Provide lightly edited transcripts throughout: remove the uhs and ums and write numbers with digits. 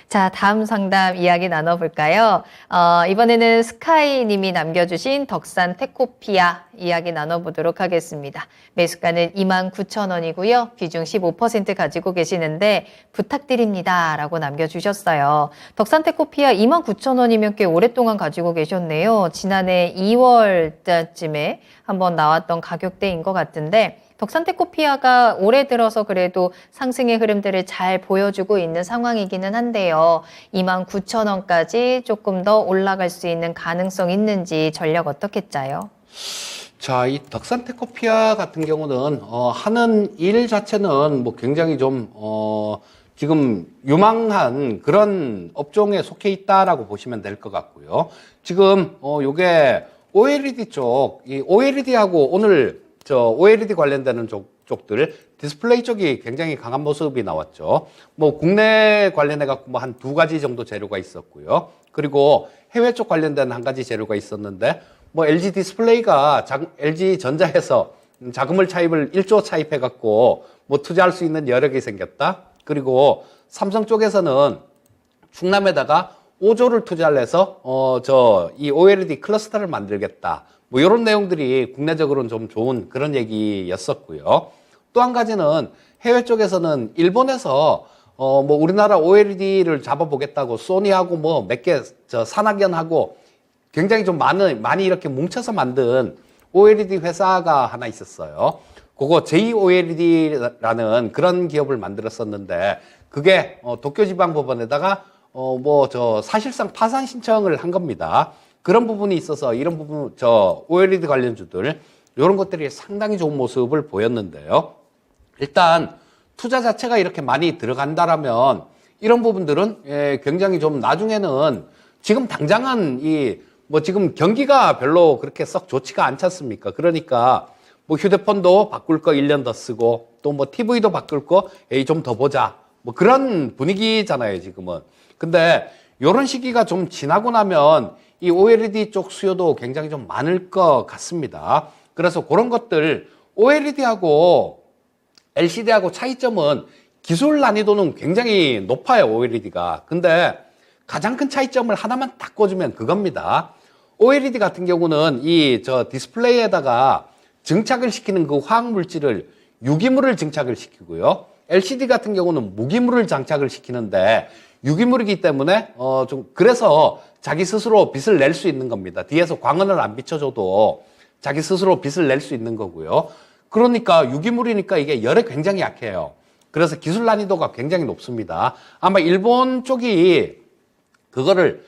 자, 다음 상담 이야기 나눠볼까요? 이번에는 스카이님이 남겨주신 덕산 테코피아 이야기 나눠보도록 하겠습니다. 매수가는 29,000원이고요. 비중 15% 가지고 계시는데 부탁드립니다. 라고 남겨주셨어요. 덕산 테코피아 29,000원이면 꽤 오랫동안 가지고 계셨네요. 지난해 2월쯤에 한번 나왔던 가격대인 것 같은데 덕산테코피아가 올해 들어서 그래도 상승의 흐름들을 잘 보여주고 있는 상황이기는 한데요. 29,000원까지 조금 더 올라갈 수 있는 가능성 있는지 전략 어떻게 짜요? 자, 이 덕산테코피아 같은 경우는 하는 일 자체는 뭐 굉장히 좀 지금 유망한 그런 업종에 속해 있다라고 보시면 될 것 같고요. 지금 요게 OLED 쪽, 이 OLED하고 오늘 OLED 관련되는 쪽들 디스플레이 쪽이 굉장히 강한 모습이 나왔죠. 뭐 국내 관련해 갖고 뭐 한 두 가지 정도 재료가 있었고요. 그리고 해외 쪽 관련된 한 가지 재료가 있었는데 뭐 LG 디스플레이가 LG 전자에서 자금을 1조 차입해 갖고 뭐 투자할 수 있는 여력이 생겼다. 그리고 삼성 쪽에서는 충남에다가 5조를 투자를 해서 이 OLED 클러스터를 만들겠다. 뭐 이런 내용들이 국내적으로는 좀 좋은 그런 얘기였었고요. 또 한 가지는 해외 쪽에서는 일본에서 뭐 우리나라 OLED를 잡아보겠다고 소니하고 뭐 몇 개 산학연하고 굉장히 좀 많이 이렇게 뭉쳐서 만든 OLED 회사가 하나 있었어요. 그거 JOLED라는 그런 기업을 만들었었는데 그게 도쿄지방법원에다가 사실상 파산 신청을 한 겁니다. 그런 부분이 있어서 이런 부분 OLED 관련주들 이런 것들이 상당히 좋은 모습을 보였는데요. 일단 투자 자체가 이렇게 많이 들어간다라면 이런 부분들은 굉장히 좀 나중에는 지금 당장은 지금 경기가 별로 그렇게 썩 좋지가 않지 않습니까? 그러니까 뭐 휴대폰도 바꿀 거 1년 더 쓰고 또 뭐 TV도 바꿀 거 좀 더 보자. 뭐 그런 분위기잖아요, 지금은. 근데 요런 시기가 좀 지나고 나면 이 OLED 쪽 수요도 굉장히 좀 많을 것 같습니다. 그래서 그런 것들 OLED하고 LCD하고 차이점은 기술 난이도는 굉장히 높아요, OLED가. 근데 가장 큰 차이점을 하나만 딱 꽂으면 그겁니다. OLED 같은 경우는 디스플레이에다가 증착을 시키는 그 화학 물질을 유기물을 증착을 시키고요. LCD 같은 경우는 무기물을 장착을 시키는데 유기물이기 때문에 그래서 자기 스스로 빛을 낼 수 있는 겁니다. 뒤에서 광원을 안 비춰줘도 자기 스스로 빛을 낼 수 있는 거고요. 그러니까 유기물이니까 이게 열에 굉장히 약해요. 그래서 기술 난이도가 굉장히 높습니다. 아마 일본 쪽이 그거를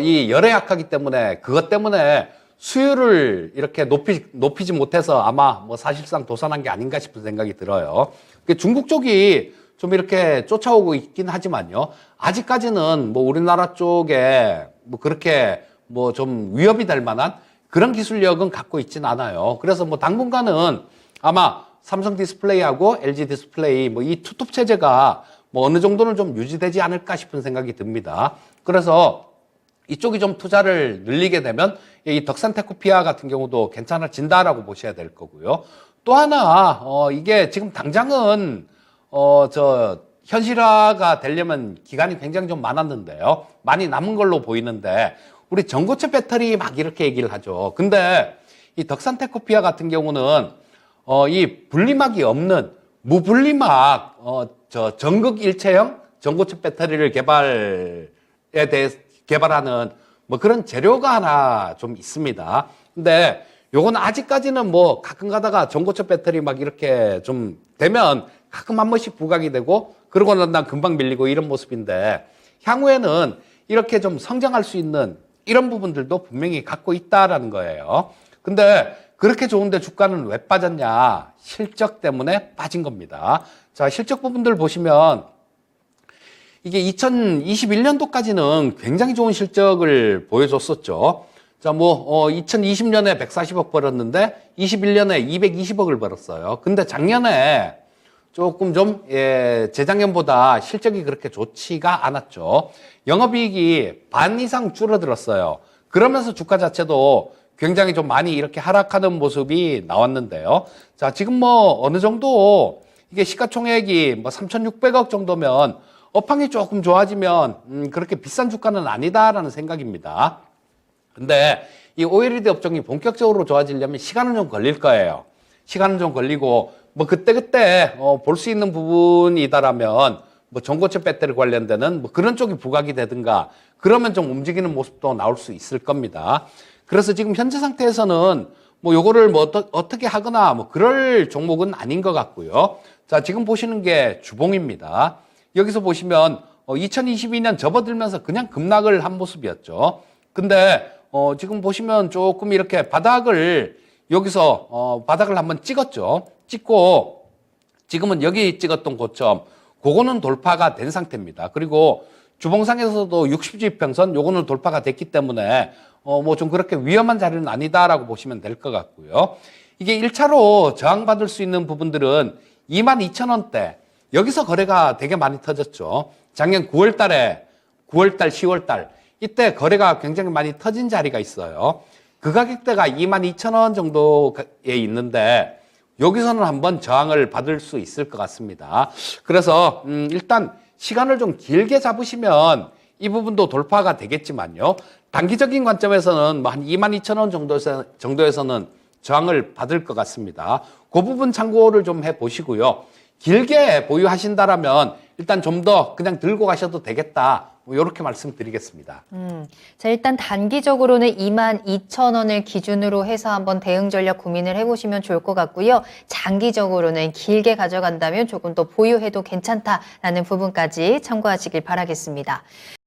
이 열에 약하기 때문에 그것 때문에 수요를 이렇게 높이지 못해서 아마 사실상 도산한 게 아닌가 싶은 생각이 들어요. 중국 쪽이 좀 이렇게 쫓아오고 있긴 하지만요. 아직까지는 우리나라 쪽에 그렇게 좀 위협이 될 만한 그런 기술력은 갖고 있진 않아요. 그래서 당분간은 아마 삼성 디스플레이하고 LG 디스플레이 이 투톱 체제가 어느 정도는 좀 유지되지 않을까 싶은 생각이 듭니다. 그래서 이쪽이 좀 투자를 늘리게 되면 이 덕산테코피아 같은 경우도 괜찮아진다라고 보셔야 될 거고요. 또 하나 이게 지금 당장은 현실화가 되려면 기간이 굉장히 좀 많았는데요. 많이 남은 걸로 보이는데 우리 전고체 배터리 막 이렇게 얘기를 하죠. 근데 이 덕산테코피아 같은 경우는 이 분리막이 없는 무분리막 전극 일체형 전고체 배터리를 개발하는 그런 재료가 하나 좀 있습니다. 근데 요건 아직까지는 가끔 가다가 전고체 배터리 막 이렇게 좀 되면 가끔 한 번씩 부각이 되고 그러고 난 금방 밀리고 이런 모습인데 향후에는 이렇게 좀 성장할 수 있는 이런 부분들도 분명히 갖고 있다라는 거예요. 근데 그렇게 좋은데 주가는 왜 빠졌냐? 실적 때문에 빠진 겁니다. 자, 실적 부분들 보시면 이게 2021년도까지는 굉장히 좋은 실적을 보여줬었죠. 자, 2020년에 140억 벌었는데 21년에 220억을 벌었어요. 근데 작년에 조금 좀 재작년보다 실적이 그렇게 좋지가 않았죠. 영업이익이 반 이상 줄어들었어요. 그러면서 주가 자체도 굉장히 좀 많이 이렇게 하락하는 모습이 나왔는데요. 자, 지금 어느 정도 이게 시가총액이 3,600억 정도면 업황이 조금 좋아지면 그렇게 비싼 주가는 아니다라는 생각입니다. 근데 이 OLED 업종이 본격적으로 좋아지려면 시간은 좀 걸릴 거예요. 시간은 좀 걸리고 뭐 그때그때 볼 수 있는 부분이다라면 뭐 전고체 배터리 관련되는 뭐 그런 쪽이 부각이 되든가 그러면 좀 움직이는 모습도 나올 수 있을 겁니다. 그래서 지금 현재 상태에서는 뭐 요거를 뭐 어떻게 하거나 뭐 그럴 종목은 아닌 것 같고요. 자, 지금 보시는 게 주봉입니다. 여기서 보시면 2022년 접어들면서 그냥 급락을 한 모습이었죠. 근데 지금 보시면 조금 이렇게 바닥을 여기서 바닥을 한번 찍었죠. 찍고 지금은 여기 찍었던 고점 그거는 돌파가 된 상태입니다. 그리고 주봉상에서도 60주평선 요거는 돌파가 됐기 때문에 뭐 좀 그렇게 위험한 자리는 아니다라고 보시면 될 것 같고요. 이게 1차로 저항받을 수 있는 부분들은 22,000원대 여기서 거래가 되게 많이 터졌죠. 작년 9월달, 10월달 이때 거래가 굉장히 많이 터진 자리가 있어요. 그 가격대가 22,000원 정도에 있는데 여기서는 한번 저항을 받을 수 있을 것 같습니다. 그래서 일단 시간을 좀 길게 잡으시면 이 부분도 돌파가 되겠지만요. 단기적인 관점에서는 뭐 한 22,000원 정도에서는 저항을 받을 것 같습니다. 그 부분 참고를 좀 해보시고요. 길게 보유하신다라면 일단 좀 더 그냥 들고 가셔도 되겠다. 뭐 이렇게 말씀드리겠습니다. 자, 일단 단기적으로는 22,000원을 기준으로 해서 한번 대응 전략 고민을 해보시면 좋을 것 같고요. 장기적으로는 길게 가져간다면 조금 더 보유해도 괜찮다라는 부분까지 참고하시길 바라겠습니다.